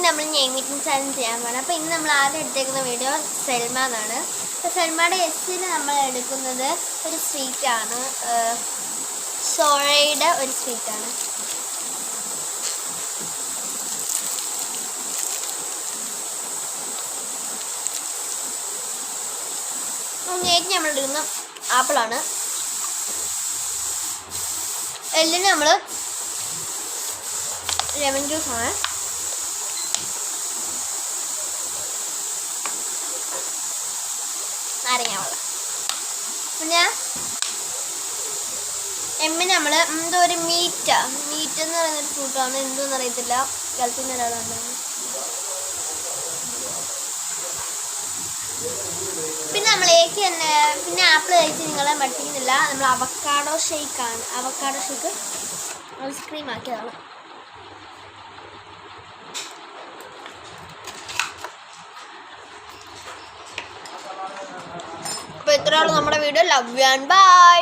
നമ്മൾ ഞെങ്ങിറ്റിംഗ് ചാലഞ്ച് ചെയ്യാൻ പോകണം. അപ്പോൾ ഇന്ന് നമ്മൾ ആദ്യം എടുത്തേക്കുന്ന വീഡിയോ സെൽമ എന്നാണ്. അപ്പോൾ സെൽമയുടെ എസ്സിൽ നമ്മൾ എടുക്കുന്നത് ഒരു സ്വീറ്റാണ്, സോയയുടെ ഒരു സ്വീറ്റാണ്. ഞെങ്ങിറ്റ് നമ്മൾ എടുക്കുന്ന ആപ്പിളാണ്. എല്ലിന് നമ്മൾ ലെമൺ ജ്യൂസാണ്. നാരങ്ങ വെള്ളം. പിന്നെ എമ്മിന് നമ്മൾ എന്തോ ഒരു മീറ്റ് എന്ന് പറയുന്നൊരു ഫ്രൂട്ടാണ്, എന്തോന്ന് അറിയത്തില്ല, ഗൾഫിൽ നിന്ന് ഒരാളുണ്ടായിരുന്നു. പിന്നെ നമ്മളേക്ക് തന്നെ പിന്നെ ആപ്പിൾ കഴിച്ച് നിങ്ങളെ മട്ടിക്കുന്നില്ല. നമ്മൾ അവക്കാഡോ ഷേക്കാണ്, അവക്കാഡോ ഷേക്ക് ഐസ്ക്രീം ആക്കിയതാണ്. അപ്പോൾ ഇത്രയുള്ള നമ്മുടെ video. Love you and by.